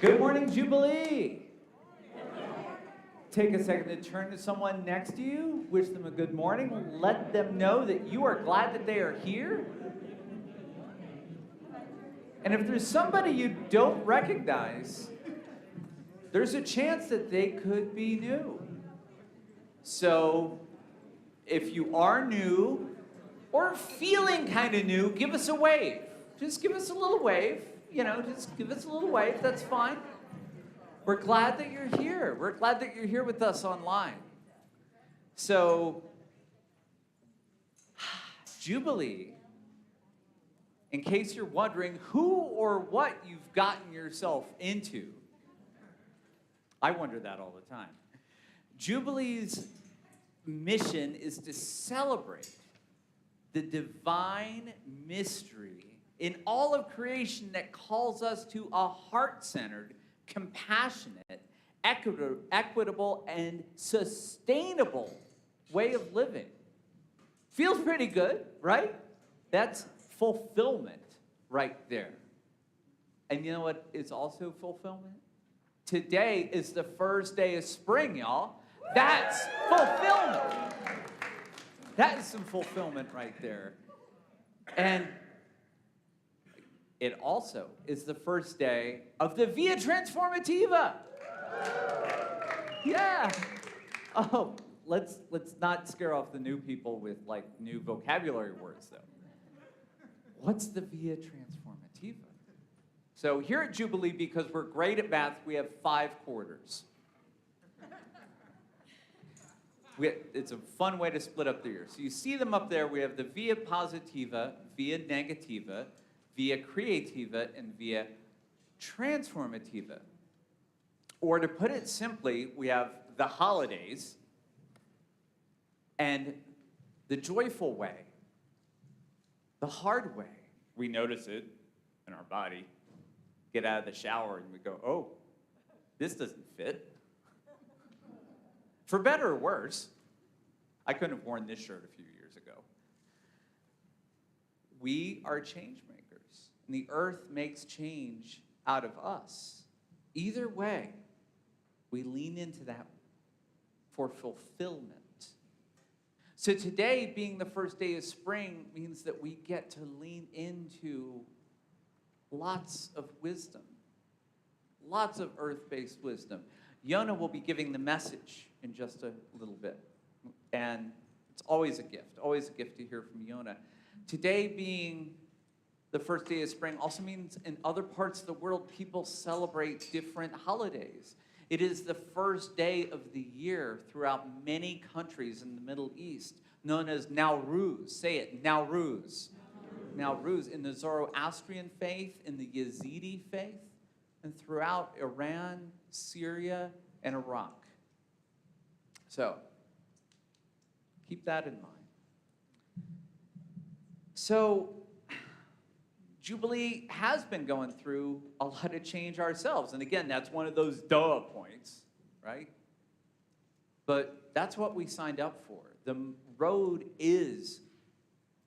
Good morning, Jubilee. Take a second to turn to someone next to you, wish them a good morning, let them know that you are glad that they are here. And if there's somebody you don't recognize, there's a chance that they could be new. So if you are new or feeling kind of new, give us a wave. Just give us a little wave. You know, just give us a little wave, that's fine. We're glad that you're here. We're glad that you're here with us online. So, Jubilee, in case you're wondering who or what you've gotten yourself into, I wonder that all the time. Jubilee's mission is to celebrate the divine mystery in all of creation that calls us to a heart-centered, compassionate, equitable, and sustainable way of living. Feels pretty good, right? That's fulfillment right there. And you know what is also fulfillment? Today is the first day of spring, y'all. That's fulfillment. That is some fulfillment right there. And it also is the first day of the Via Transformativa. Yeah. Oh, let's not scare off the new people with like new vocabulary words though. What's the Via Transformativa? So here at Jubilee, because we're great at math, we have 5 quarters. It's a fun way to split up the year. So you see them up there. We have the Via Positiva, Via Negativa, Via Creativa, and Via Transformativa. Or to put it simply, we have the holidays and the joyful way, the hard way. We notice it in our body, get out of the shower, and we go, oh, this doesn't fit. For better or worse, I couldn't have worn this shirt a few years ago. We are change makers. And the earth makes change out of us. Either way, we lean into that for fulfillment. So today, being the first day of spring, means that we get to lean into lots of wisdom, lots of earth-based wisdom. Yona will be giving the message in just a little bit. And it's always a gift to hear from Yona. Today being the first day of spring also means in other parts of the world, people celebrate different holidays. It is the first day of the year throughout many countries in the Middle East, known as Nowruz. Say it, Nowruz. Nowruz in the Zoroastrian faith, in the Yazidi faith, and throughout Iran, Syria, and Iraq. So, keep that in mind. So, Jubilee has been going through a lot of change ourselves. And again, that's one of those duh points, right? But that's what we signed up for. The road is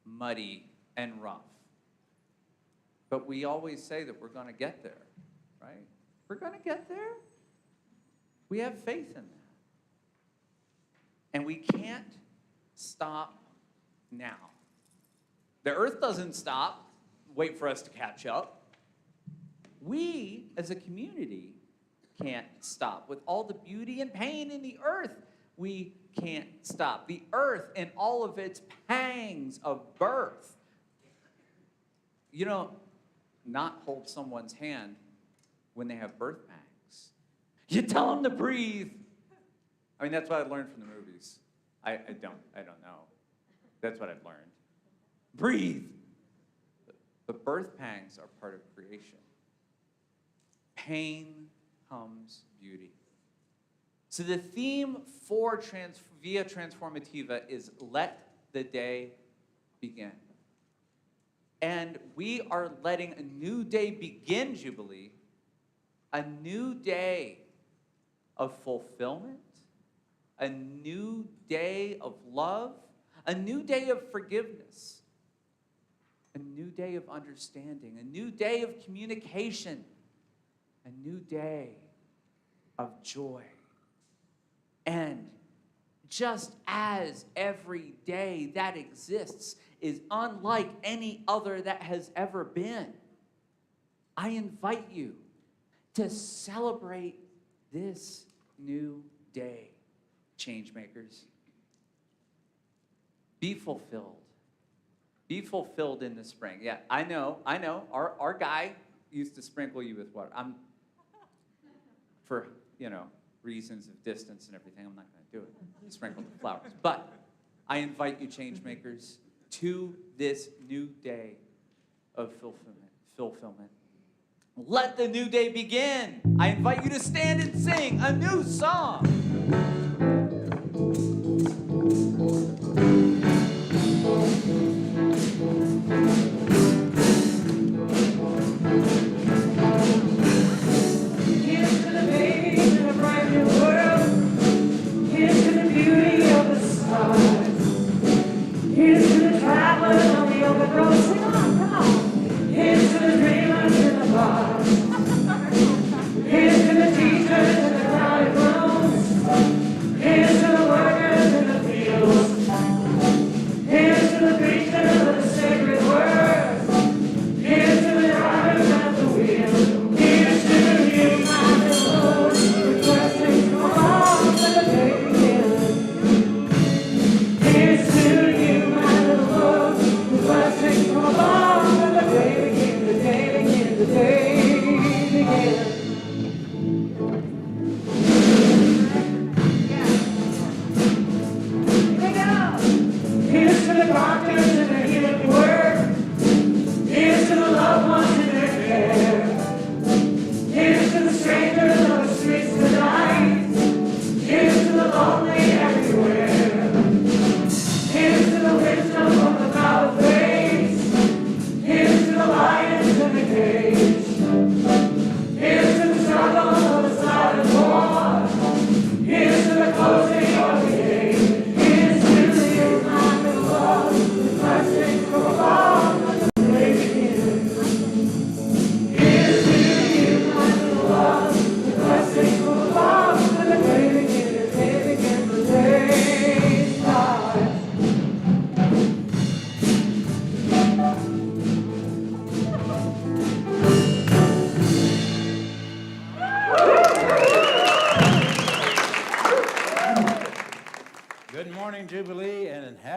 muddy and rough. But we always say that we're going to get there, right? We're going to get there. We have faith in that. And we can't stop now. The earth doesn't stop, wait for us to catch up. We, as a community, can't stop. With all the beauty and pain in the earth, we can't stop. The earth and all of its pangs of birth. You don't not hold someone's hand when they have birth pangs. You tell them to breathe. I mean, that's what I learned from the movies. I don't know. That's what I've learned. Breathe. But birth pangs are part of creation. Pain comes beauty. So the theme for Via Transformativa is let the day begin. And we are letting a new day begin, Jubilee. A new day of fulfillment. A new day of love. A new day of forgiveness. A new day of understanding, a new day of communication, a new day of joy. And just as every day that exists is unlike any other that has ever been, I invite you to celebrate this new day, changemakers. Be fulfilled. Be fulfilled in the spring. Yeah, I know. Our guy used to sprinkle you with water. For, reasons of distance and everything, I'm not going to do it. Sprinkle the flowers. But I invite you, changemakers, to this new day of fulfillment. Let the new day begin. I invite you to stand and sing a new song. Here's to the workers in the fields.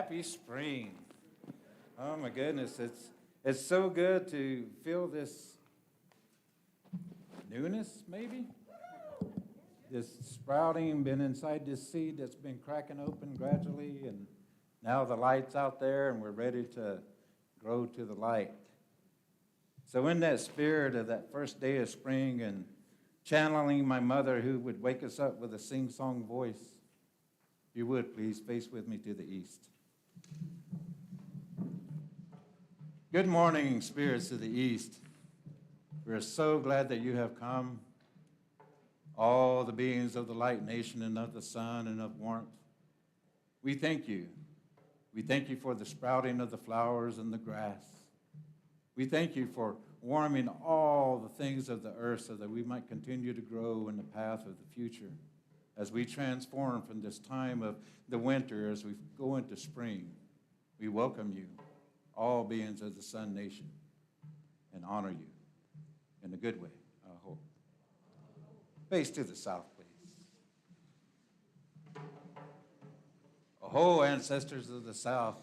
Happy spring. Oh my goodness, it's so good to feel this newness, maybe? This sprouting, been inside this seed that's been cracking open gradually, and now the light's out there and we're ready to grow to the light. So in that spirit of that first day of spring and channeling my mother who would wake us up with a sing-song voice, if you would, please face with me to the east. Good morning, spirits of the east. We're so glad that you have come, all the beings of the light nation and of the sun and of warmth. We thank you. We thank you for the sprouting of the flowers and the grass. We thank you for warming all the things of the earth so that we might continue to grow in the path of the future as we transform from this time of the winter as we go into spring. We welcome you, all beings of the Sun Nation, and honor you in a good way, I hope. Face to the south, please. Aho, ancestors of the south,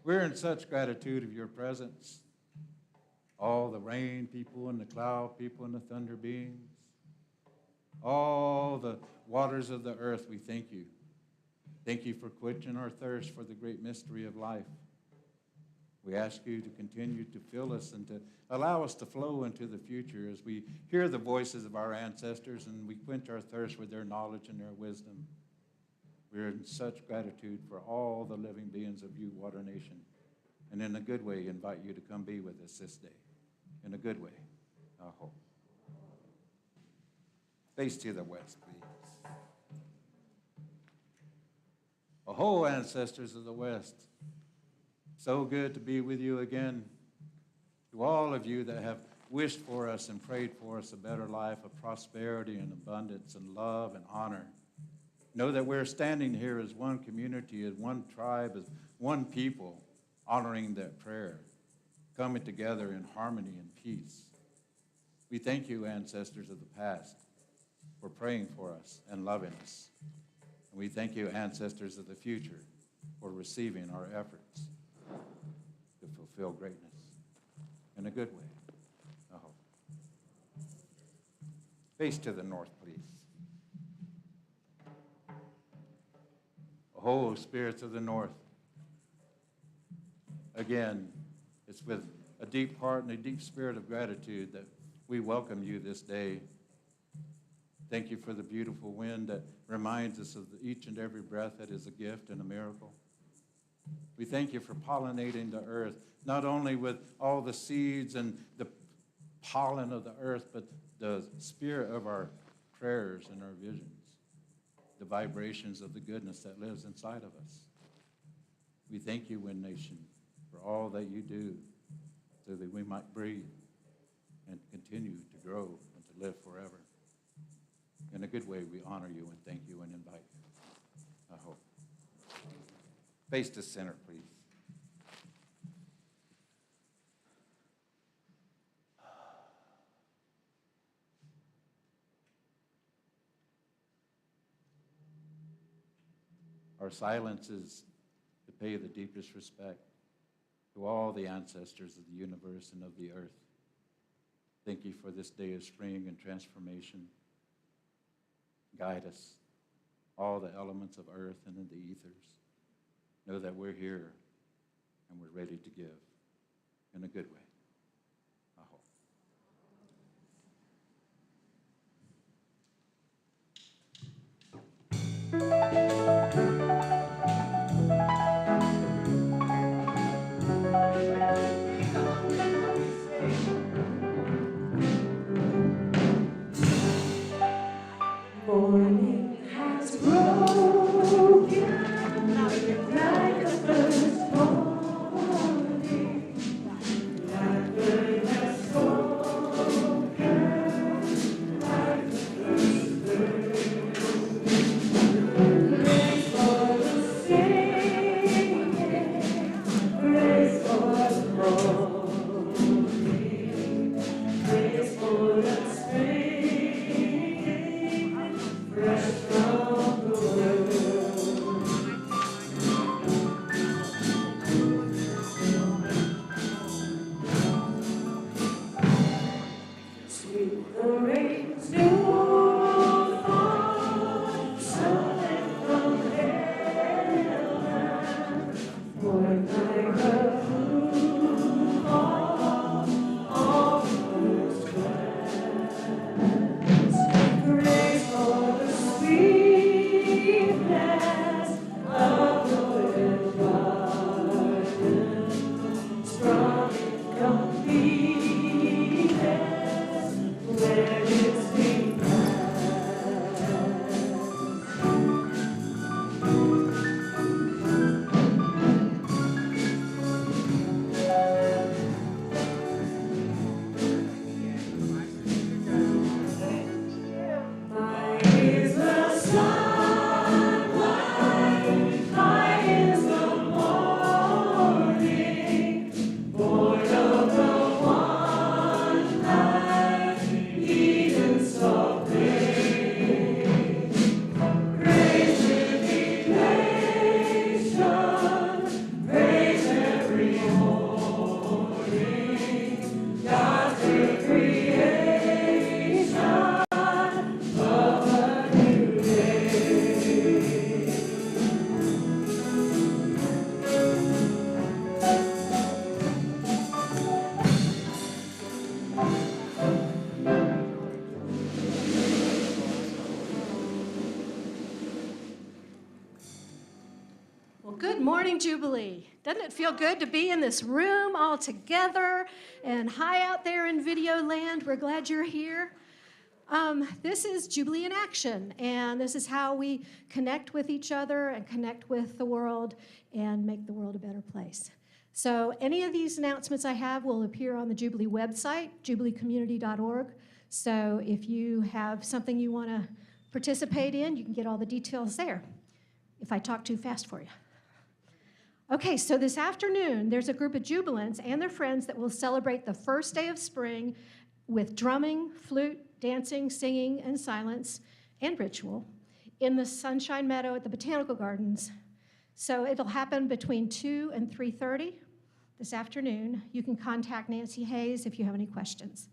we're in such gratitude of your presence. All the rain people and the cloud people and the thunder beings, all the waters of the earth, we thank you. Thank you for quenching our thirst for the great mystery of life. We ask you to continue to fill us and to allow us to flow into the future as we hear the voices of our ancestors and we quench our thirst with their knowledge and their wisdom. We're in such gratitude for all the living beings of you, Water Nation, and in a good way invite you to come be with us this day. In a good way, I hope. Face to the west, please. Aho, ancestors of the west. So good to be with you again. To all of you that have wished for us and prayed for us a better life of prosperity and abundance and love and honor. Know that we're standing here as one community, as one tribe, as one people, honoring that prayer, coming together in harmony and peace. We thank you, ancestors of the past, for praying for us and loving us. And we thank you, ancestors of the future, for receiving our efforts to fulfill greatness in a good way, I hope. Face to the north, please. Oh, spirits of the north. Again, it's with a deep heart and a deep spirit of gratitude that we welcome you this day. Thank you for the beautiful wind that reminds us of each and every breath that is a gift and a miracle. We thank you for pollinating the earth, not only with all the seeds and the pollen of the earth, but the spirit of our prayers and our visions, the vibrations of the goodness that lives inside of us. We thank you, Wind Nation, for all that you do so that we might breathe and continue to grow and to live forever. In a good way, we honor you and thank you and invite you, I hope. Face to center, please. Our silence is to pay the deepest respect to all the ancestors of the universe and of the earth. Thank you for this day of spring and transformation. Guide us, all the elements of earth and in the ethers. Know that we're here and we're ready to give in a good way, I hope. Morning has broken like the first morning, morning, Jubilee. Doesn't it feel good to be in this room all together and high out there in video land? We're glad you're here. This is Jubilee in action, and this is how we connect with each other and connect with the world and make the world a better place. So any of these announcements I have will appear on the Jubilee website, jubileecommunity.org. So if you have something you want to participate in, you can get all the details there, if I talk too fast for you. Okay, so this afternoon, there's a group of jubilants and their friends that will celebrate the first day of spring with drumming, flute, dancing, singing, and silence, and ritual in the Sunshine Meadow at the Botanical Gardens. So it'll happen between 2 and 3:30 this afternoon. You can contact Nancy Hayes if you have any questions.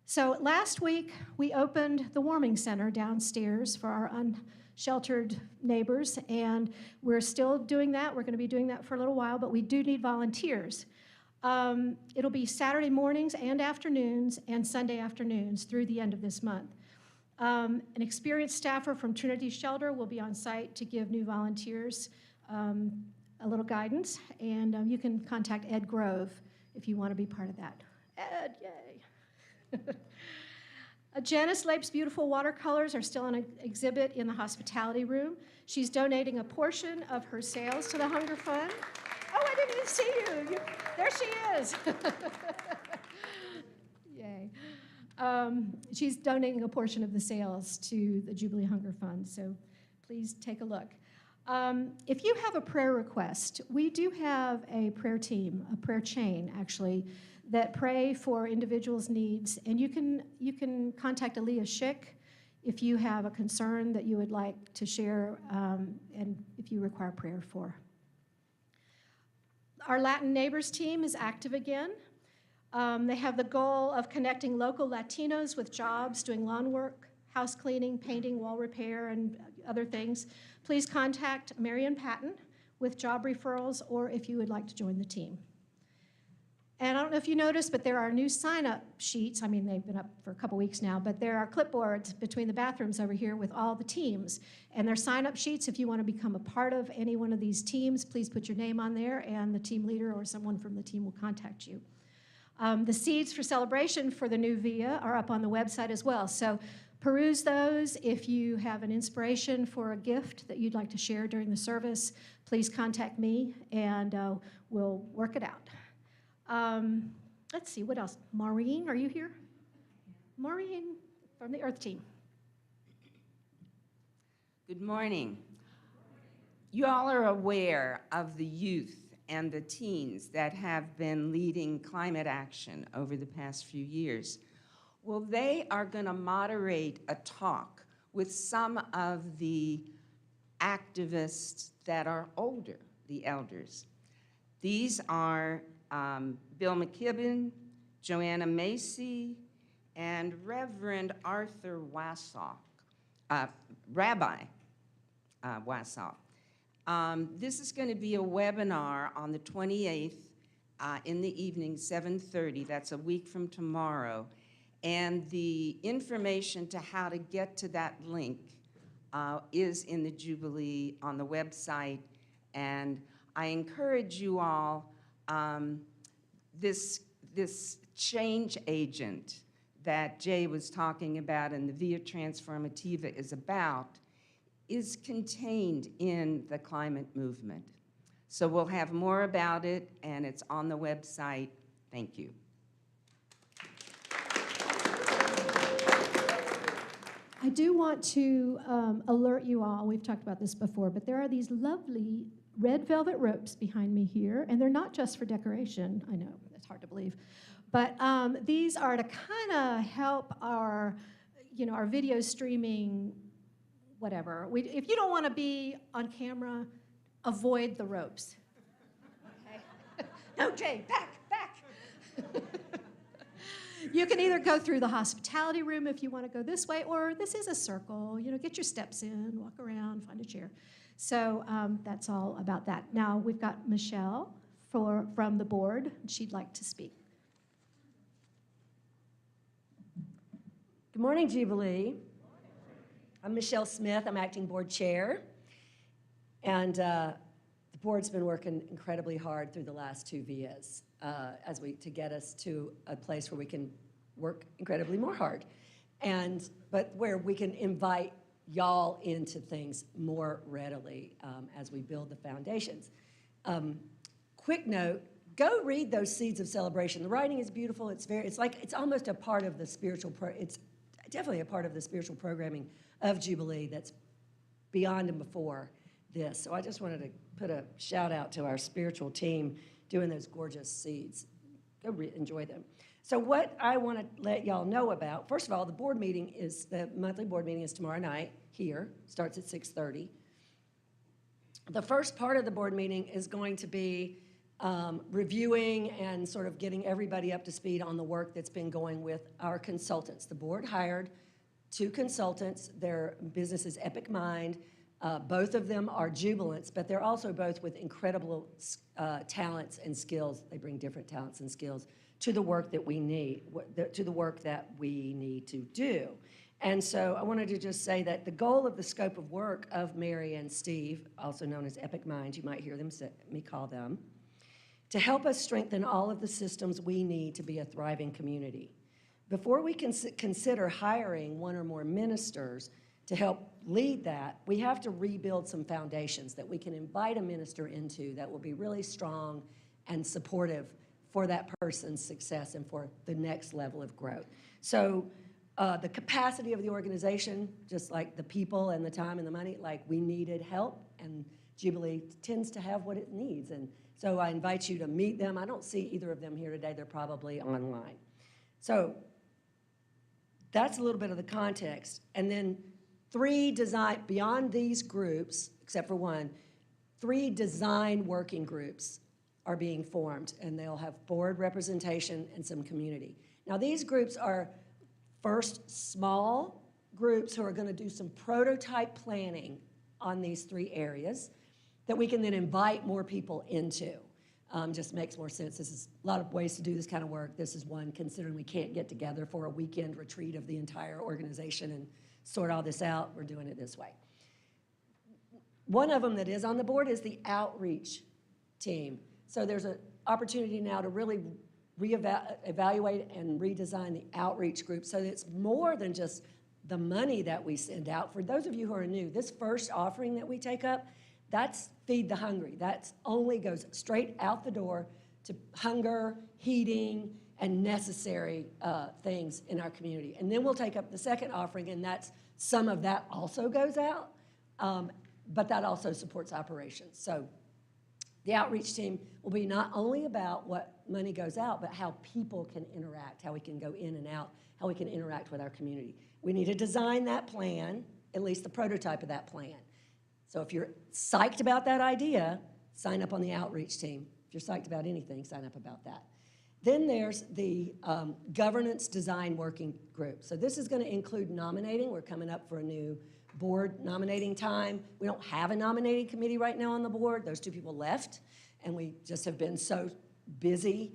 So last week, we opened the warming center downstairs for our unsheltered neighbors, and we're still doing that. We're going to be doing that for a little while, but we do need volunteers. It'll be Saturday mornings and afternoons and Sunday afternoons through the end of this month. An experienced staffer from Trinity Shelter will be on site to give new volunteers a little guidance, and you can contact Ed Grove if you want to be part of that. Ed, yay. Janice Lape's beautiful watercolors are still on an exhibit in the hospitality room. She's donating a portion of her sales to the Hunger Fund. Oh, I didn't even see you. There she is. Yay. She's donating a portion of the sales to the Jubilee Hunger Fund, so please take a look. If you have a prayer request, we do have a prayer team, a prayer chain, actually, that pray for individuals' needs, and you can contact Aaliyah Schick if you have a concern that you would like to share, and if you require prayer for. Our Latin Neighbors team is active again. They have the goal of connecting local Latinos with jobs, doing lawn work, house cleaning, painting, wall repair, and other things. Please contact Marion Patton with job referrals or if you would like to join the team. And I don't know if you noticed, but there are new sign-up sheets. I mean, they've been up for a couple weeks now, but there are clipboards between the bathrooms over here with all the teams. And they're sign-up sheets. If you want to become a part of any one of these teams, please put your name on there, and the team leader or someone from the team will contact you. The seeds for celebration for the new VIA are up on the website as well. So peruse those. If you have an inspiration for a gift that you'd like to share during the service, please contact me, and we'll work it out. Let's see, what else? Maureen, are you here? Maureen from the Earth Team. Good morning. You all are aware of the youth and the teens that have been leading climate action over the past few years. Well, they are going to moderate a talk with some of the activists that are older, the elders. These are Bill McKibben, Joanna Macy, and Reverend Arthur Wassock, Rabbi Wassock. This is going to be a webinar on the 28th in the evening, 7:30. That's a week from tomorrow. And the information to how to get to that link is in the Jubilee on the website. And I encourage you all, this change agent that Jay was talking about and the Via Transformativa is contained in the climate movement. So we'll have more about it, and it's on the website. Thank you. I do want to alert you all, we've talked about this before, but there are these lovely red velvet ropes behind me here, and they're not just for decoration. I know, it's hard to believe. But these are to kind of help our, our video streaming, whatever. If you don't want to be on camera, avoid the ropes. Okay? No, Jay, back. You can either go through the hospitality room if you want to go this way, or this is a circle. Get your steps in, walk around, find a chair. So that's all about that. Now we've got Michelle from the board. She'd like to speak. Good morning, Jubilee. I'm Michelle Smith. I'm acting board chair. And the board's been working incredibly hard through the last 2 VIAs to get us to a place where we can work incredibly more hard, but where we can invite y'all into things more readily as we build the foundations. Quick note, go read those Seeds of Celebration. The writing is beautiful. It's almost a part of the spiritual, it's definitely a part of the spiritual programming of Jubilee that's beyond and before this. So I just wanted to put a shout out to our spiritual team doing those gorgeous seeds. Go enjoy them. So what I want to let y'all know about, first of all, the monthly board meeting is tomorrow night here, starts at 6:30. The first part of the board meeting is going to be reviewing and sort of getting everybody up to speed on the work that's been going with our consultants. The board hired 2 consultants. Their business is Epic Mind. Both of them are Jubilants, but they're also both with incredible talents and skills. They bring different talents and skills to the work that we need, to do. And so I wanted to just say that the goal of the scope of work of Mary and Steve, also known as Epic Mind, you might hear me call them, to help us strengthen all of the systems we need to be a thriving community. Before we can consider hiring 1 or more ministers to help lead that, we have to rebuild some foundations that we can invite a minister into that will be really strong and supportive for that person's success and for the next level of growth. So the capacity of the organization, just like the people and the time and the money, like we needed help, and Jubilee tends to have what it needs. And so I invite you to meet them. I don't see either of them here today. They're probably online. So that's a little bit of the context. And then beyond these groups, except for 1, 3 design working groups are being formed, and they'll have board representation and some community. Now, these groups are first small groups who are going to do some prototype planning on these 3 areas that we can then invite more people into. Just makes more sense. There's a lot of ways to do this kind of work. This is one, considering we can't get together for a weekend retreat of the entire organization and sort all this out. We're doing it this way. One of them that is on the board is the outreach team. So there's an opportunity now to really evaluate and redesign the outreach group so that it's more than just the money that we send out. For those of you who are new, this first offering that we take up, that's Feed the Hungry. That only goes straight out the door to hunger, heating, and necessary things in our community. And then we'll take up the second offering, and some of that also goes out, but that also supports operations. So the outreach team will be not only about what money goes out, but how people can interact, how we can go in and out, how we can interact with our community. We need to design that plan, at least the prototype of that plan. So if you're psyched about that idea, sign up on the outreach team. If you're psyched about anything, sign up about that. Then there's the governance design working group. So this is going to include nominating. We're coming up for a new board nominating time. We don't have a nominating committee right now on the board. Those 2 people left, and we just have been so busy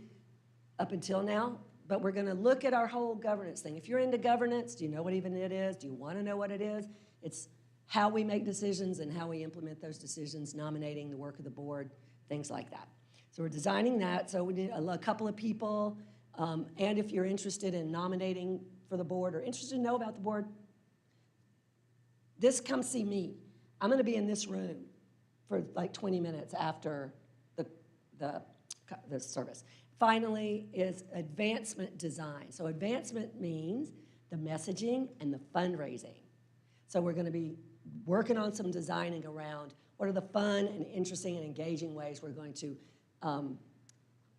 up until now. But we're going to look at our whole governance thing. If you're into governance, do you know what even it is? Do you want to know what it is? It's how we make decisions and how we implement those decisions, nominating the work of the board, things like that. So we're designing that. So we need a couple of people. And if you're interested in nominating for the board or interested to know about the board, come see me. I'm going to be in this room for like 20 minutes after the service. Finally is advancement design. So advancement means the messaging and the fundraising. So we're going to be working on some designing around what are the fun and interesting and engaging ways we're going to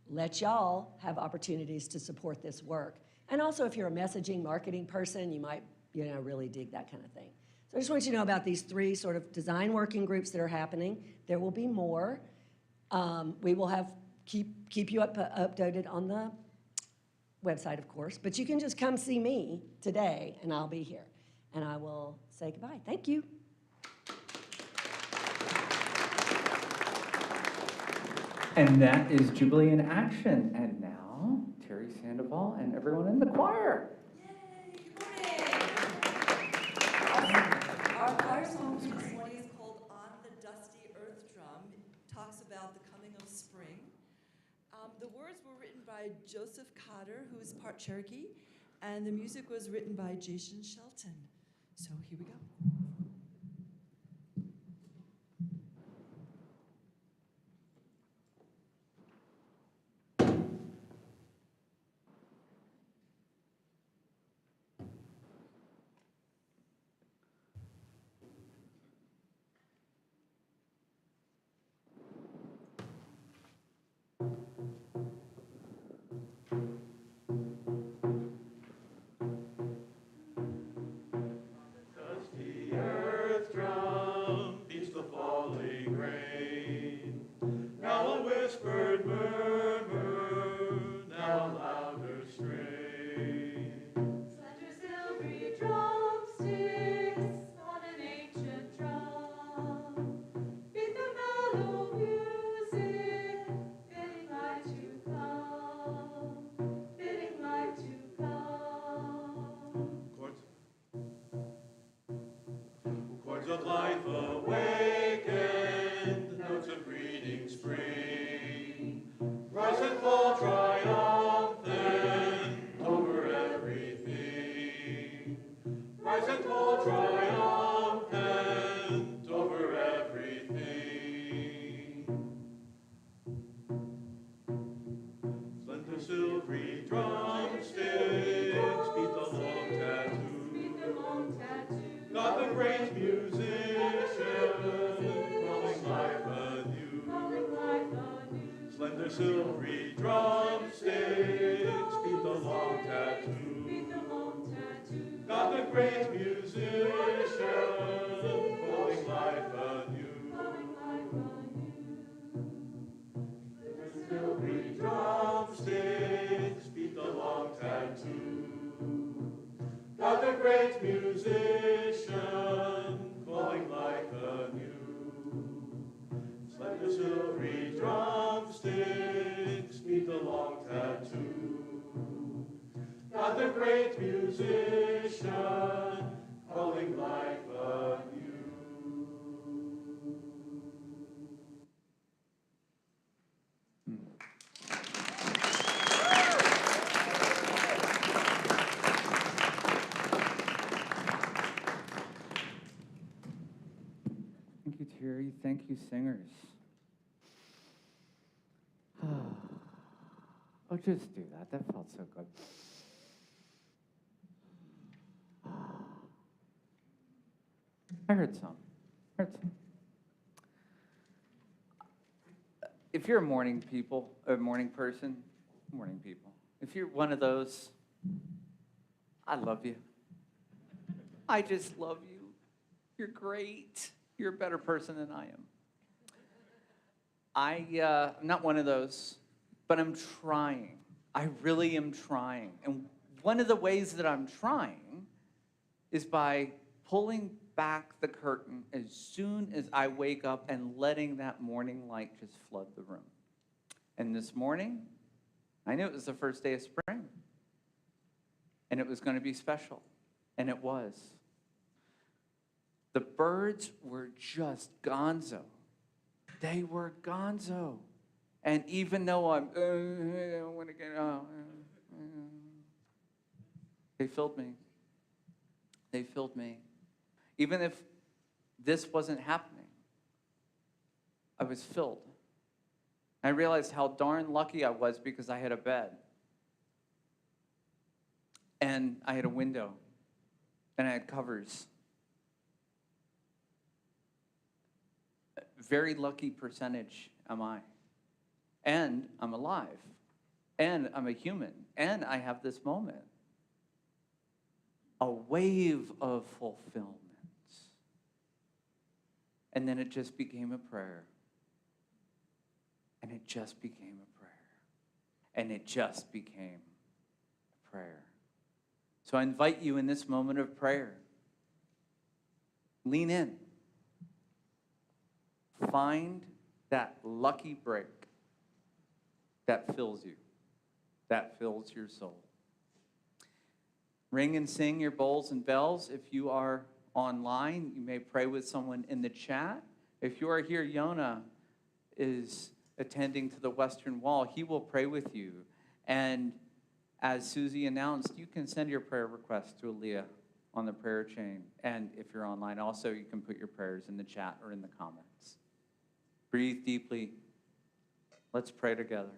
let y'all have opportunities to support this work. And also, if you're a messaging marketing person, you might really dig that kind of thing. So I just want you to know about these 3 sort of design working groups that are happening. There will be more. We will keep you updated on the website, of course, but you can just come see me today, and I'll be here. And I will say goodbye. Thank you. And that is Jubilee in action. And now, Terry Sandoval and everyone in the choir. Our choir song for this morning is called On the Dusty Earth Drum. It talks words were written by Joseph Cotter, who is part Cherokee, and the music was written by Jason Shelton. So here we go. The earth drum beats the falling rain. Now a whispered murmur, now a louder strain. Slender silvery drumsticks on an ancient drum beat the mellow music, bidding light to come, bidding light to come. Chords of life awakened, notes of greeting spring. Rise and fall triumphant over everything. Rise and fall triumphant over everything. Slender silvery drumsticks beat the long tattoo. God the great musician, calling life anew. Slender silvery drumsticks beat the long tattoo. God the great musician, calling life anew. Slender silvery drumsticks beat the long tattoo. God the great musician, calling life anew. Slender silvery drumsticks beat the long tattoo. God the great musician, calling life anew. Thank you, Terry. Thank you, singers. Oh, just do that. That felt so good. I heard some. If you're a morning person, morning people, if you're one of those, I love you. I just love you. You're great. You're a better person than I am. I'm not one of those, but I'm trying. I really am trying. And one of the ways that I'm trying is by pulling back the curtain as soon as I wake up and letting that morning light just flood the room. And this morning, I knew it was the first day of spring. And it was going to be special. And it was. The birds were just gonzo. They were gonzo. And even though I want to get out, they filled me. They filled me. Even if this wasn't happening, I was filled. I realized how darn lucky I was because I had a bed. And I had a window. And I had covers. Very lucky percentage am I. And I'm alive. And I'm a human. And I have this moment. A wave of fulfillment. And then it just became a prayer. And it just became a prayer. And it just became a prayer. So I invite you in this moment of prayer. Lean in. Find that lucky break that fills you, that fills your soul. Ring and sing your bowls and bells. If you are online, you may pray with someone in the chat. If you are here, Yona is attending to the Western Wall. He will pray with you. And as Susie announced, you can send your prayer requests to Aaliyah on the prayer chain. And if you're online, also you can put your prayers in the chat or in the comments. Breathe deeply. Let's pray together.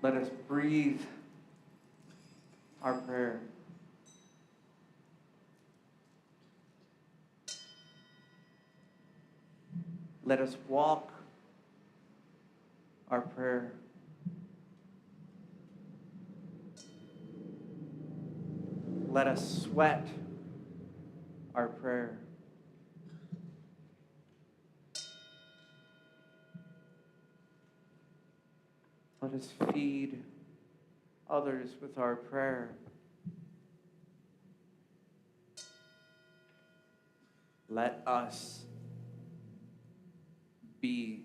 Let us breathe our prayer. Let us walk our prayer. Let us sweat our prayer. Let us feed others with our prayer. Let us be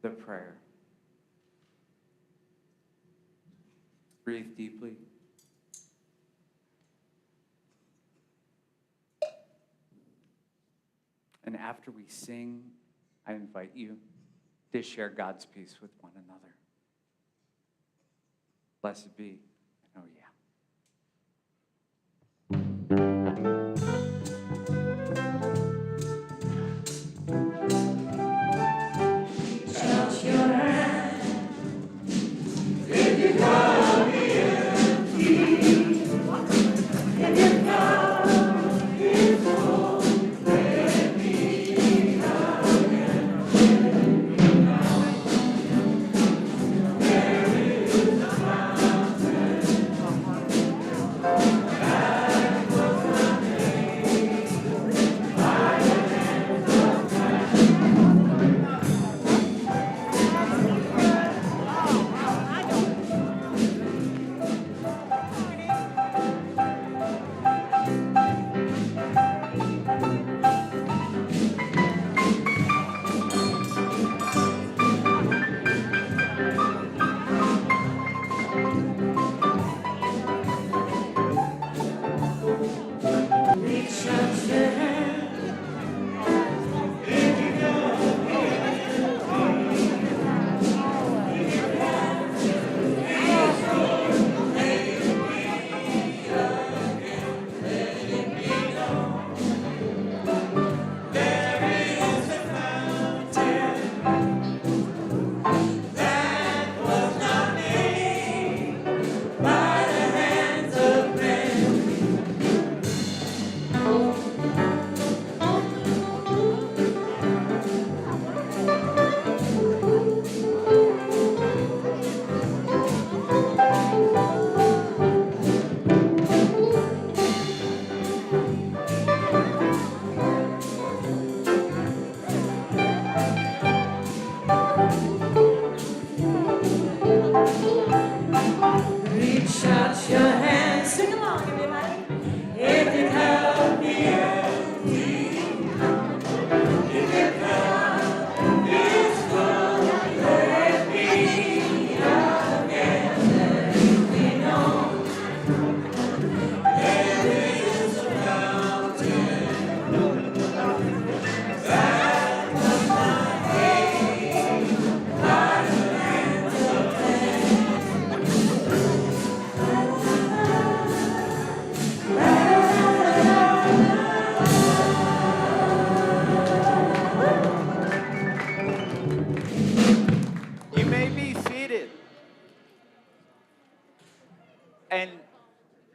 the prayer. Breathe deeply. And after we sing, I invite you to share God's peace with one another. Blessed be. Oh, yeah.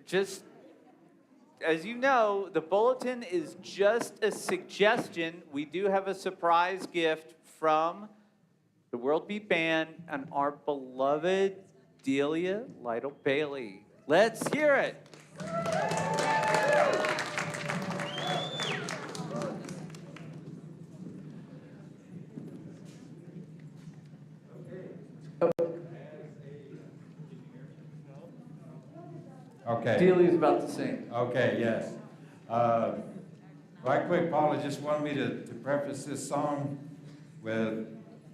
Just as you know, the bulletin is just a suggestion. We do have a surprise gift from the World Beat Band and our beloved Delia Lytle Bailey. Let's hear it. Okay. Delia's about to sing. Okay, yes. Right quick, Paula just wanted me to preface this song with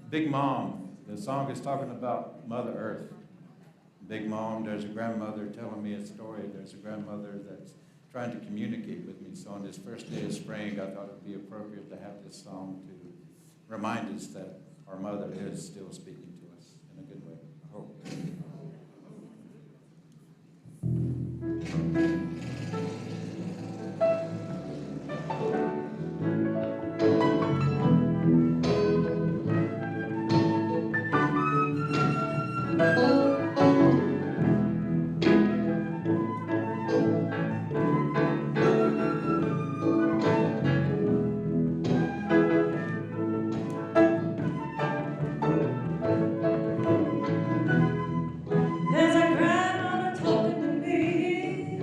Big Mom. The song is talking about Mother Earth. Big Mom, there's a grandmother telling me a story. There's a grandmother that's trying to communicate with me. So on this first day of spring, I thought it would be appropriate to have this song to remind us that our mother is still speaking to us in a good way, I hope. There's a grandmother talking to me.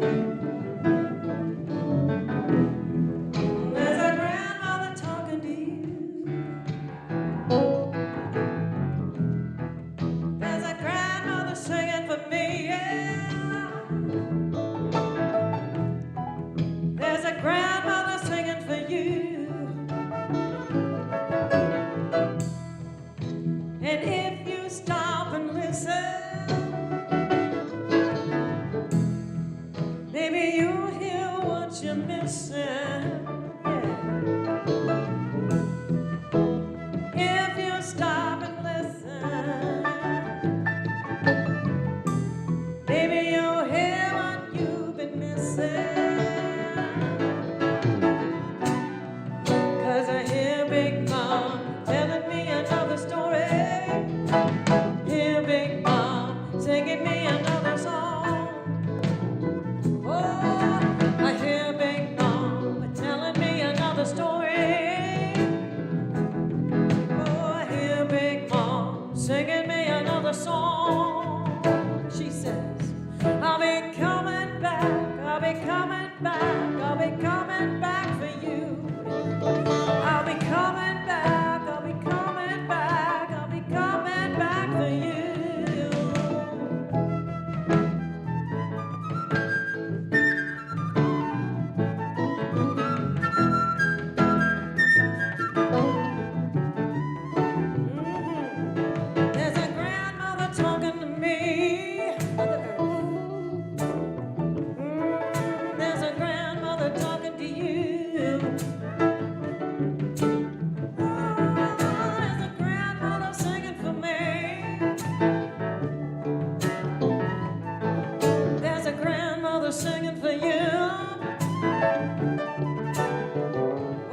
There's a grandmother talking to you. There's a grandmother singing for me, yeah. There's a grandmother singing for you. And if you stop and listen, maybe you'll hear what you're missing. Yeah. If you stop and listen, maybe you'll hear what you've been missing. 'Cause I hear Big Mom telling me another story. Hear Big Mom singing me another song. Oh, I hear Big Mom telling me another story. Oh, I hear Big Mom singing me another song. She says, I'll be coming back, I'll be coming back, I'll be coming back for you. I'll be coming back, I'll be coming back, I'll be coming back for you. There's a grandmother talking to me. There's a grandmother talking to you. There's a grandmother singing for me. There's a grandmother singing for you.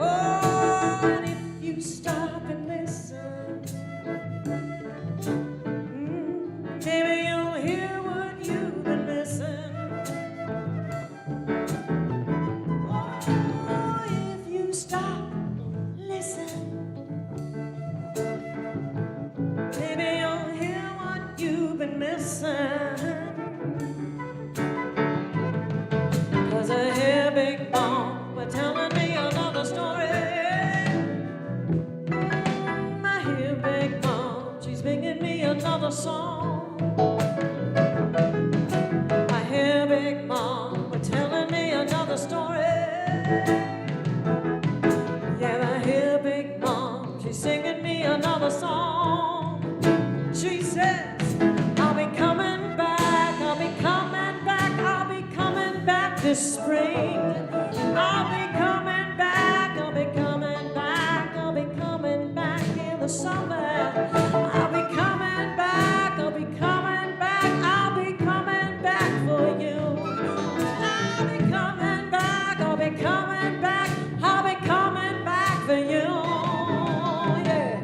Oh, and if you stop and listen, maybe you'll hear what you've been missing. Oh, if you stop, listen, maybe you'll hear what you've been missing. 'Cause I hear Big Mom telling me another story. I hear Big Mom, she's singing me another song. I hear Big Mom telling me another story. Yeah, I hear Big Mom, she's singing me another song. She says, I'll be coming back, I'll be coming back, I'll be coming back this spring. I'll be coming back, I'll be coming back, I'll be coming back in the summer. I'll be coming back, I'll be coming back, I'll be coming back for you. I'll be coming back, I'll be coming back, I'll be coming back for you. Yeah.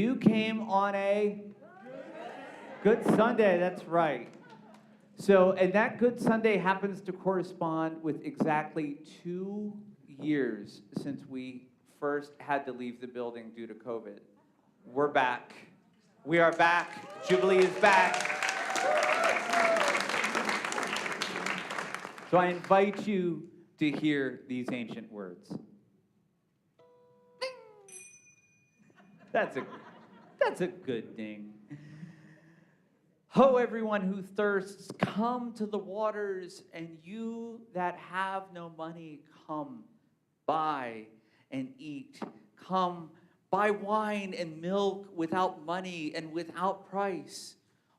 you came on a Good Sunday, that's right. So, and that Good Sunday happens to correspond with exactly 2 years since we first had to leave the building due to COVID. We're back. We are back. Jubilee is back. So I invite you to hear these ancient words. That's a good ding. Ho, everyone who thirsts, come to the waters, and you that have no money, come, buy and eat. Come, buy wine and milk without money and without price.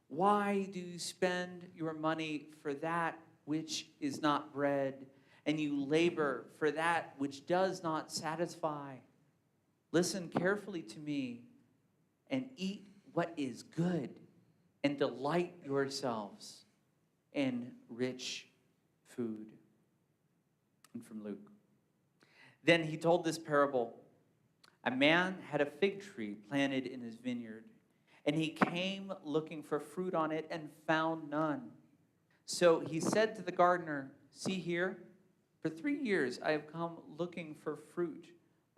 Why do you spend your money for that which is not bread, and you labor for that which does not satisfy? Listen carefully to me, and eat what is good, and delight yourselves in rich food. And from Luke. Then he told this parable. A man had a fig tree planted in his vineyard, and he came looking for fruit on it and found none. So he said to the gardener, see here, for 3 years I have come looking for fruit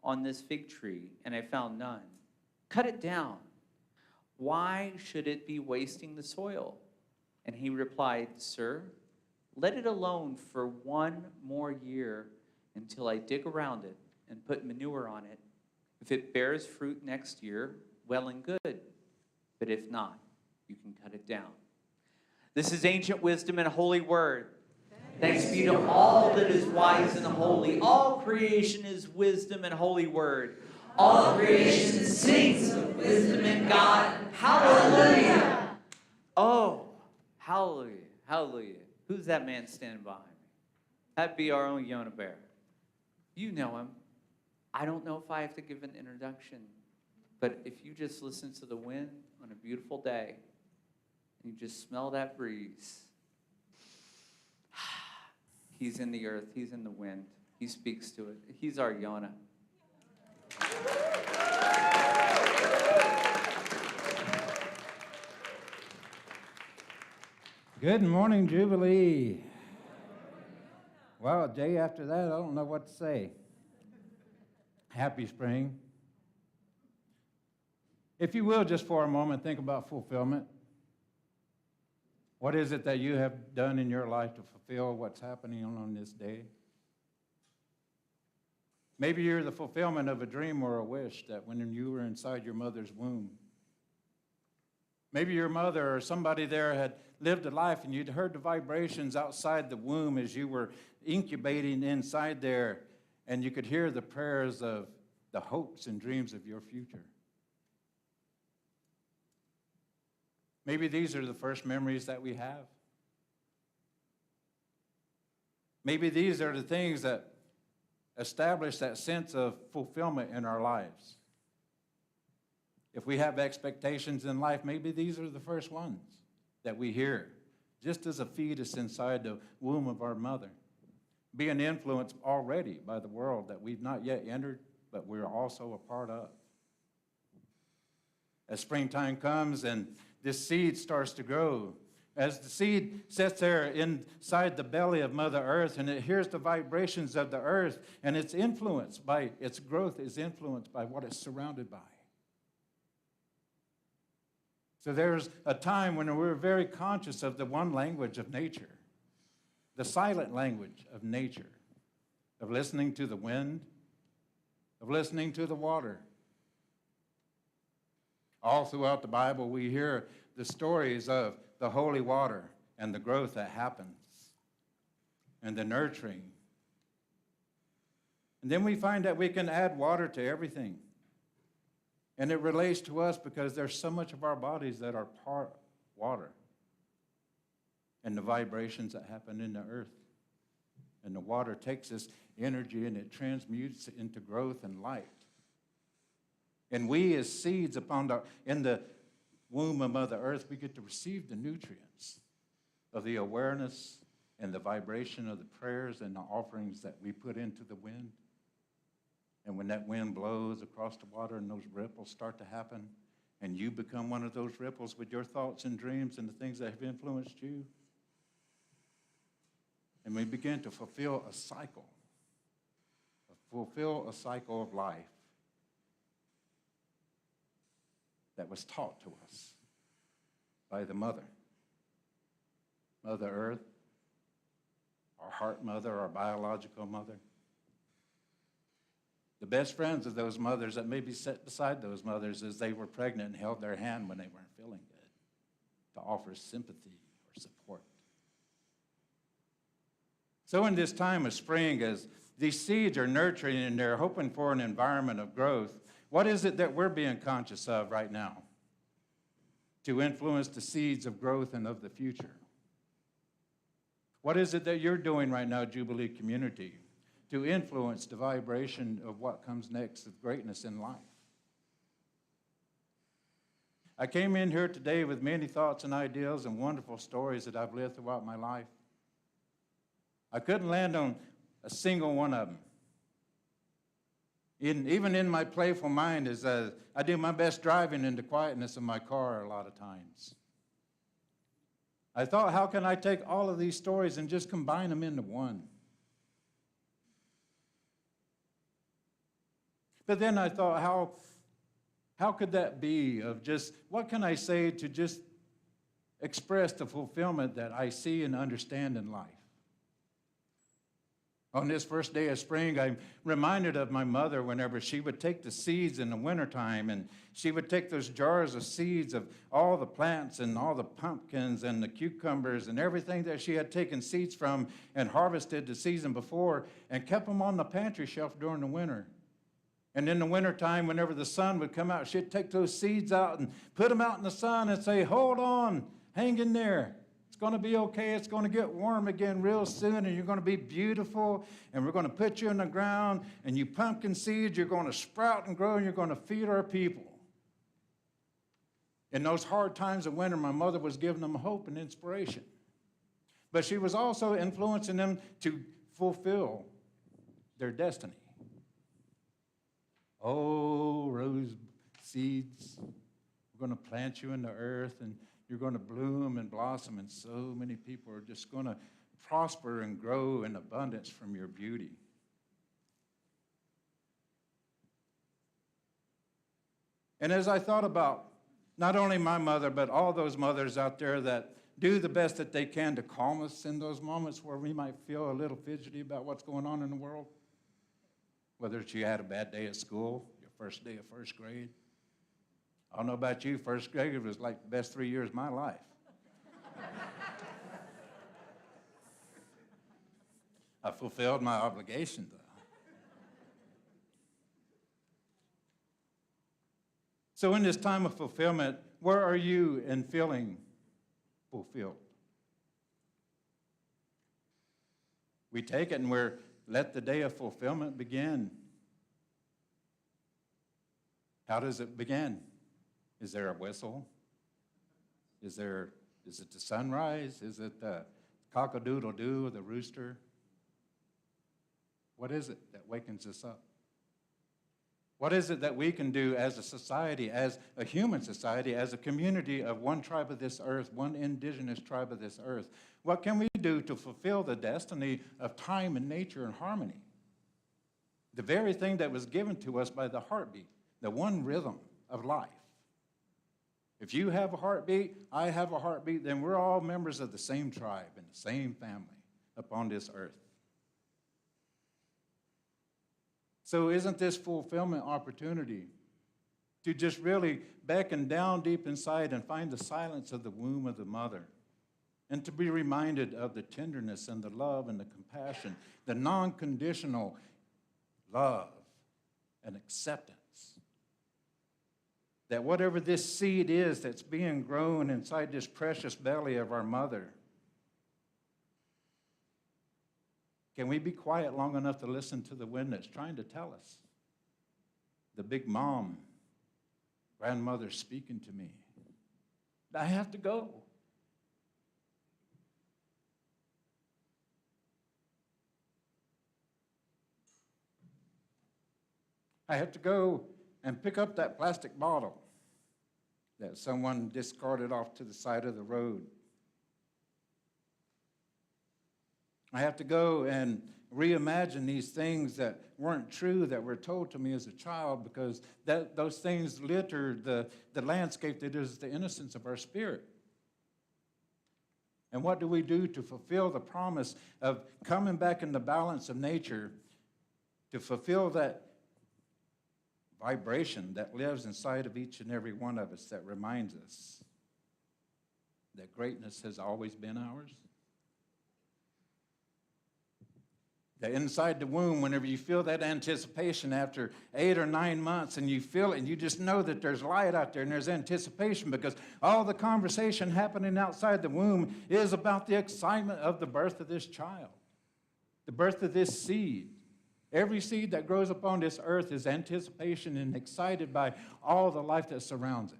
on this fig tree, and I found none. Cut it down. Why should it be wasting the soil? And he replied, sir, let it alone for 1 more year until I dig around it and put manure on it. If it bears fruit next year, well and good. But if not, you can cut it down. This is ancient wisdom and holy word. Thanks be to all that is wise and holy. All creation is wisdom and holy word. All creation sings of wisdom in God. Hallelujah. Oh, hallelujah, hallelujah. Who's that man standing behind me? That'd be our own Yona Bear. You know him. I don't know if I have to give an introduction, but if you just listen to the wind on a beautiful day, and you just smell that breeze, he's in the earth, he's in the wind, he speaks to it. He's our Yona. Good morning, Jubilee. Well, a day after that, I don't know what to say. Happy spring. If you will, just for a moment, think about fulfillment. What is it that you have done in your life to fulfill what's happening on this day? Maybe you're the fulfillment of a dream or a wish that when you were inside your mother's womb. Maybe your mother or somebody there had lived a life and you'd heard the vibrations outside the womb as you were incubating inside there, and you could hear the prayers of the hopes and dreams of your future. Maybe these are the first memories that we have. Maybe these are the things that establish that sense of fulfillment in our lives. If we have expectations in life, maybe these are the first ones that we hear, just as a fetus inside the womb of our mother, being influenced already by the world that we've not yet entered, but we're also a part of. As springtime comes and this seed starts to grow, as the seed sits there inside the belly of Mother Earth and it hears the vibrations of the earth, and its growth is influenced by what it's surrounded by. So there's a time when we're very conscious of the one language of nature, the silent language of nature, of listening to the wind, of listening to the water. All throughout the Bible, we hear the stories of the holy water and the growth that happens and the nurturing. And then we find that we can add water to everything. And it relates to us because there's so much of our bodies that are part water. And the vibrations that happen in the earth. And the water takes this energy and it transmutes it into growth and light. And we as seeds in the womb of Mother Earth, we get to receive the nutrients of the awareness and the vibration of the prayers and the offerings that we put into the wind. And when that wind blows across the water and those ripples start to happen, and you become one of those ripples with your thoughts and dreams and the things that have influenced you. And we begin to fulfill a cycle of life that was taught to us by the Mother Earth, our heart mother, our biological mother. The best friends of those mothers that maybe sat beside those mothers as they were pregnant and held their hand when they weren't feeling good to offer sympathy or support. So in this time of spring, as these seeds are nurturing and they're hoping for an environment of growth, what is it that we're being conscious of right now to influence the seeds of growth and of the future? What is it that you're doing right now, Jubilee community, to influence the vibration of what comes next of greatness in life? I came in here today with many thoughts and ideas and wonderful stories that I've lived throughout my life. I couldn't land on a single one of them. Even in my playful mind, as I do my best driving in the quietness of my car a lot of times. I thought, how can I take all of these stories and just combine them into one? But then I thought, how could that be of just, what can I say to just express the fulfillment that I see and understand in life? On this first day of spring, I'm reminded of my mother whenever she would take the seeds in the wintertime, and she would take those jars of seeds of all the plants and all the pumpkins and the cucumbers and everything that she had taken seeds from and harvested the season before and kept them on the pantry shelf during the winter. And in the wintertime, whenever the sun would come out, she'd take those seeds out and put them out in the sun and say, hold on, hang in there. It's going to be okay. It's going to get warm again real soon, and you're going to be beautiful, and we're going to put you in the ground, and you pumpkin seeds, you're going to sprout and grow, and you're going to feed our people. In those hard times of winter, my mother was giving them hope and inspiration. But she was also influencing them to fulfill their destiny. Oh, rose seeds, we're going to plant you in the earth, and you're going to bloom and blossom, and so many people are just going to prosper and grow in abundance from your beauty. And as I thought about not only my mother, but all those mothers out there that do the best that they can to calm us in those moments where we might feel a little fidgety about what's going on in the world, whether it's you had a bad day at school, your first day of first grade. I don't know about you, first grade was like the best 3 years of my life. I fulfilled my obligation, though. So in this time of fulfillment, where are you in feeling fulfilled? We take it and let the day of fulfillment begin. How does it begin? Is there a whistle? Is it the sunrise? Is it the cock-a-doodle-doo, the rooster? What is it that wakens us up? What is it that we can do as a society, as a human society, as a community of one tribe of this earth, one indigenous tribe of this earth? What can we do to fulfill the destiny of time and nature and harmony? The very thing that was given to us by the heartbeat, the one rhythm of life. If you have a heartbeat, I have a heartbeat, then we're all members of the same tribe and the same family upon this earth. So isn't this fulfillment opportunity to just really beckon down deep inside and find the silence of the womb of the mother, and to be reminded of the tenderness and the love and the compassion, the non-conditional love and acceptance? That whatever this seed is that's being grown inside this precious belly of our mother, can we be quiet long enough to listen to the wind that's trying to tell us? The big mom, grandmother speaking to me. I have to go. I have to go and pick up that plastic bottle that someone discarded off to the side of the road. I have to go and reimagine these things that weren't true that were told to me as a child, because those things litter the landscape that is the innocence of our spirit. And what do we do to fulfill the promise of coming back in the balance of nature, to fulfill that vibration that lives inside of each and every one of us, that reminds us that greatness has always been ours? That inside the womb, whenever you feel that anticipation after 8 or 9 months, and you feel it, and you just know that there's light out there and there's anticipation, because all the conversation happening outside the womb is about the excitement of the birth of this child, the birth of this seed. Every seed that grows upon this earth is anticipation and excited by all the life that surrounds it.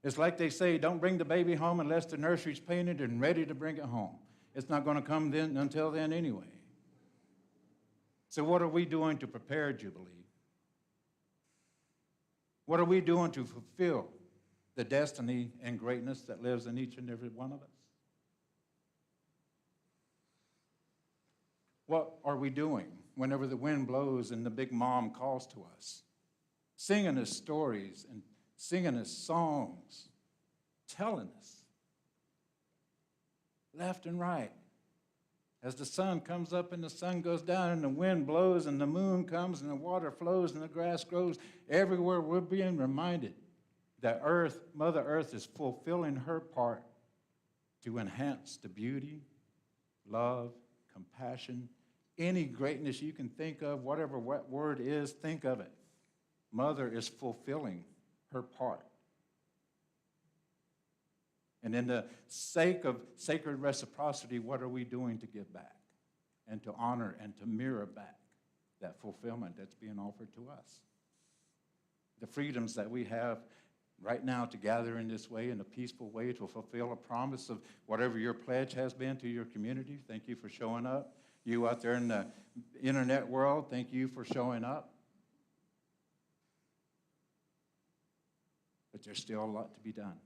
It's like they say, don't bring the baby home unless the nursery's painted and ready to bring it home. It's not going to come then until then anyway. So what are we doing to prepare Jubilee? What are we doing to fulfill the destiny and greatness that lives in each and every one of us? What are we doing whenever the wind blows and the big mom calls to us? Singing us stories and singing us songs, telling us left and right. As the sun comes up and the sun goes down and the wind blows and the moon comes and the water flows and the grass grows, everywhere we're being reminded that Earth, Mother Earth, is fulfilling her part to enhance the beauty, love, compassion, any greatness you can think of, whatever word is, think of it. Mother is fulfilling her part. And in the sake of sacred reciprocity, what are we doing to give back and to honor and to mirror back that fulfillment that's being offered to us? The freedoms that we have right now to gather in this way, in a peaceful way, to fulfill a promise of whatever your pledge has been to your community. Thank you for showing up. You out there in the internet world, thank you for showing up. But there's still a lot to be done.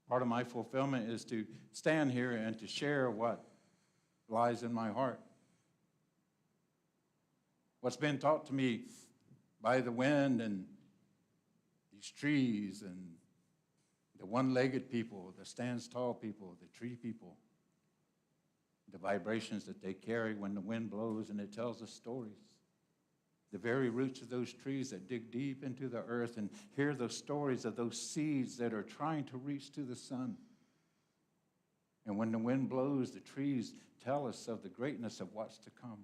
Part of my fulfillment is to stand here and to share what lies in my heart. What's been taught to me by the wind and these trees and the one-legged people, the stands tall people, the tree people, the vibrations that they carry when the wind blows and it tells us stories. The very roots of those trees that dig deep into the earth and hear those stories of those seeds that are trying to reach to the sun. And when the wind blows, the trees tell us of the greatness of what's to come.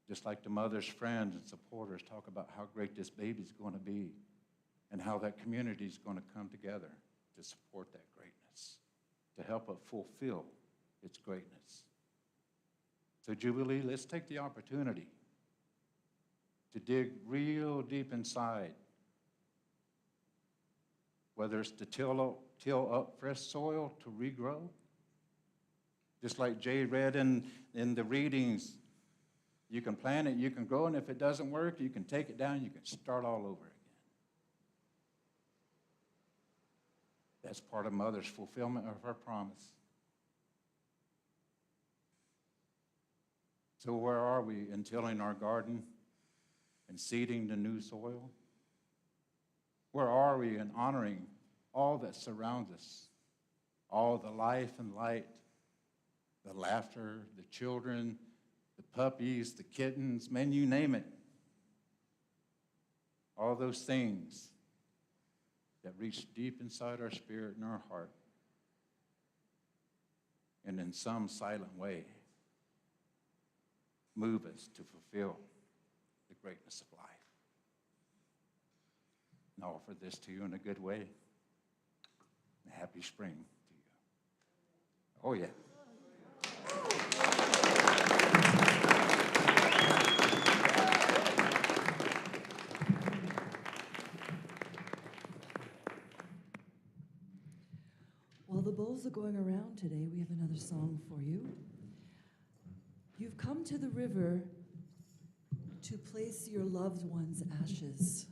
Just like the mother's friends and supporters talk about how great this baby's going to be and how that community is going to come together to support that greatness, to help it fulfill its greatness. So Jubilee, let's take the opportunity to dig real deep inside, whether it's to till up fresh soil to regrow. Just like Jay read in the readings, you can plant it, you can grow, and if it doesn't work, you can take it down, you can start all over again. That's part of Mother's fulfillment of her promise. So where are we in tilling our garden and seeding the new soil? Where are we in honoring all that surrounds us, all the life and light, the laughter, the children, the puppies, the kittens, man, you name it. All those things that reach deep inside our spirit and our heart, and in some silent way, move us to fulfill the greatness of life. And I offer this to you in a good way. A happy spring to you. Oh, yeah. While the bowls are going around today, we have another song for you. You've come to the river to place your loved one's ashes.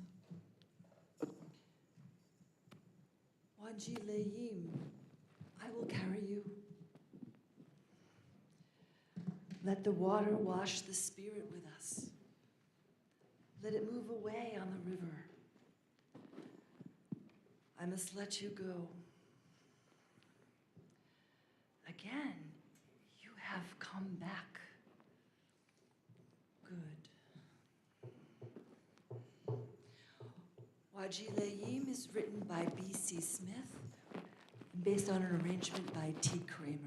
Wajilayim, I will carry you. Let the water wash the spirit with us. Let it move away on the river. I must let you go. Again, you have come back. Good. Wajilayim is written by B.C. Smith, based on an arrangement by T. Kramer.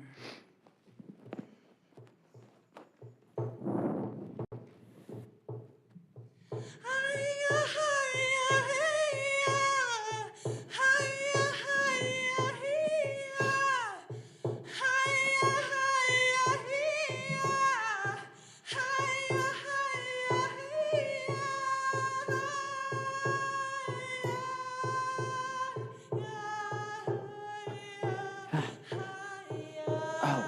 Oh.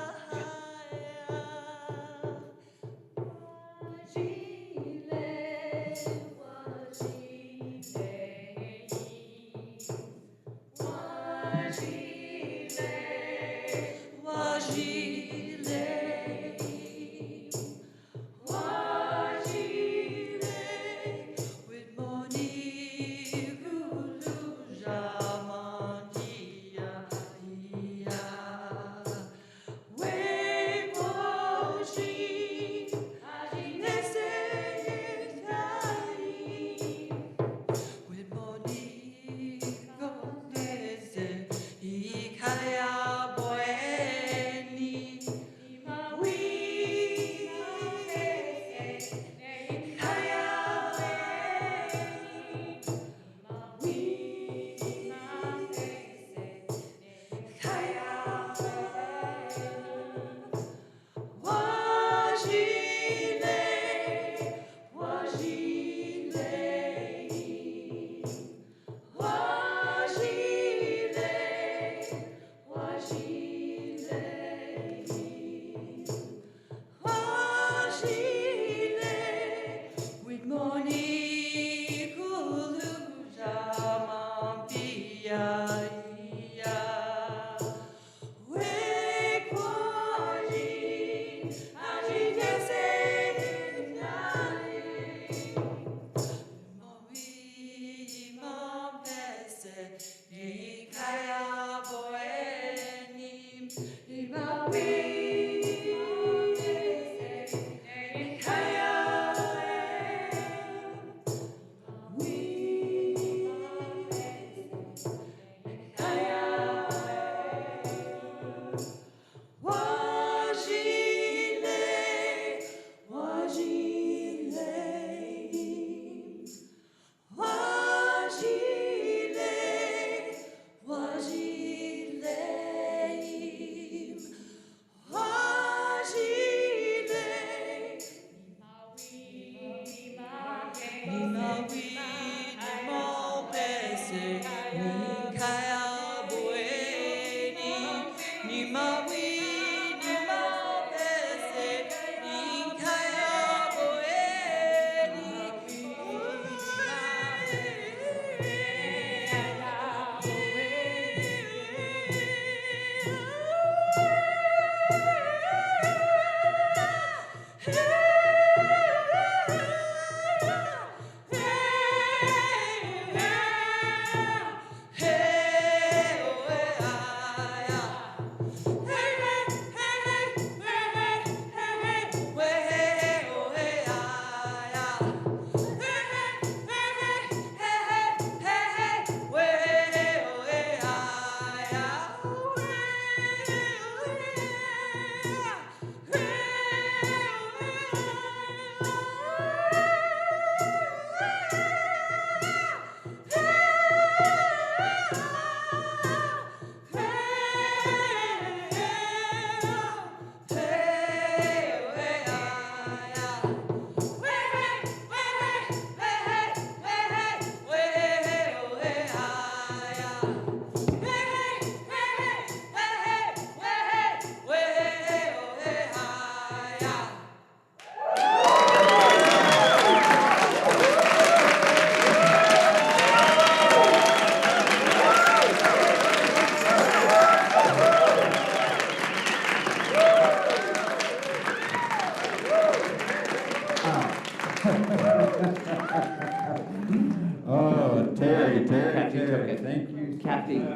Oh, Terry, Kathy took it. thank you. Kathy.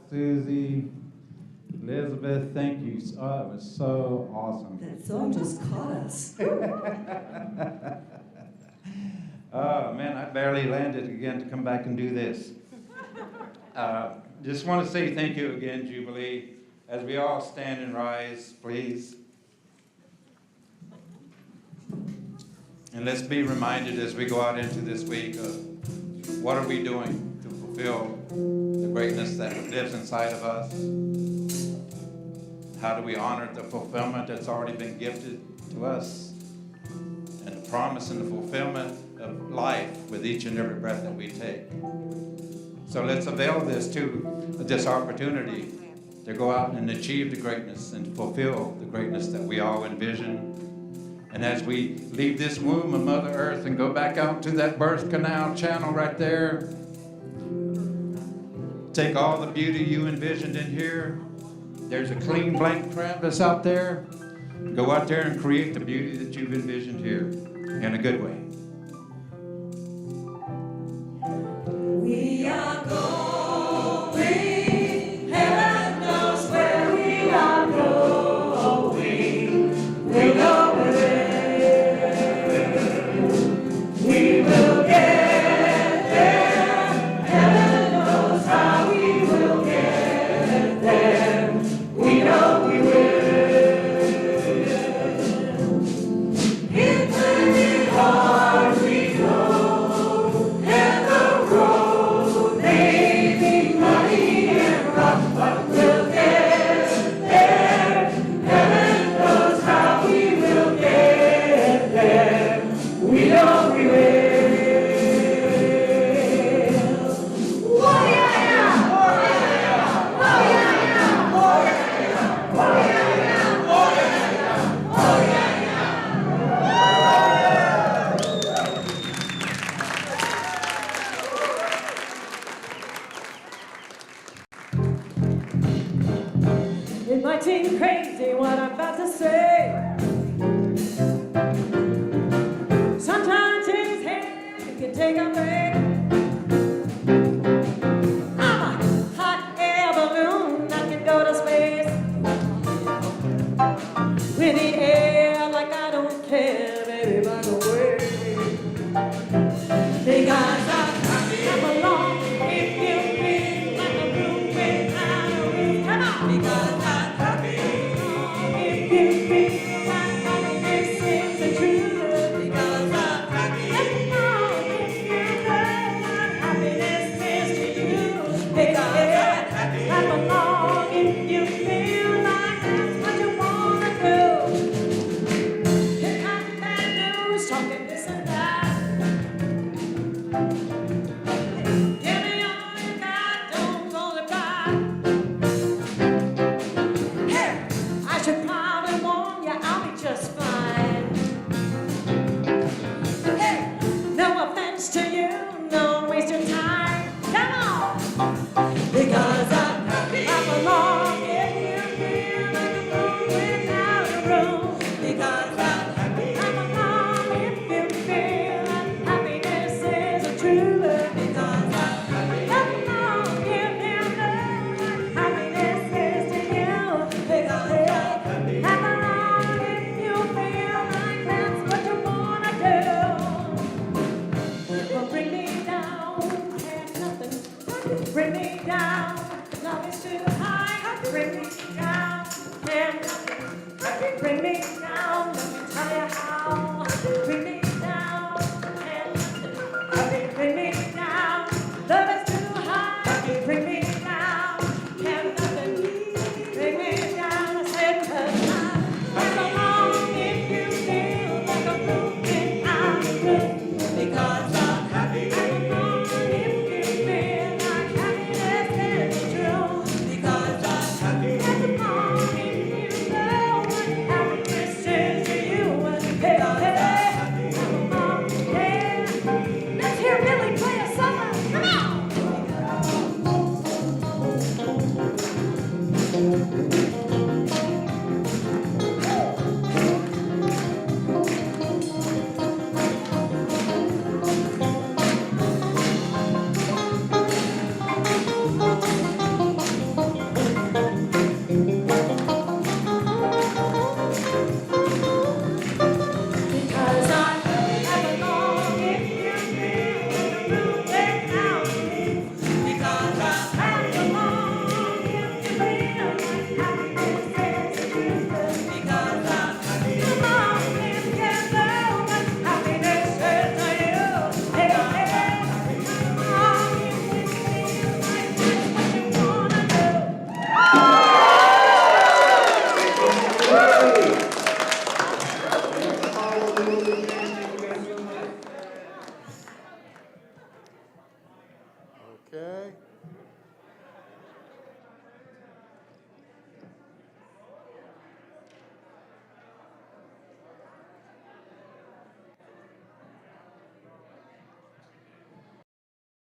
Susie, Elizabeth, thank you. Oh, it was so awesome. That song just caught us. Oh, man, I barely landed again to come back and do this. Just want to say thank you again, Jubilee. As we all stand and rise, please. And let's be reminded as we go out into this week of what are we doing to fulfill the greatness that lives inside of us. How do we honor the fulfillment that's already been gifted to us? And the promise and the fulfillment of life with each and every breath that we take. So let's avail this opportunity to go out and achieve the greatness and fulfill the greatness that we all envision. And as we leave this womb of Mother Earth and go back out to that birth canal channel right there, take all the beauty you envisioned in here. There's a clean blank canvas out there. Go out there and create the beauty that you've envisioned here in a good way.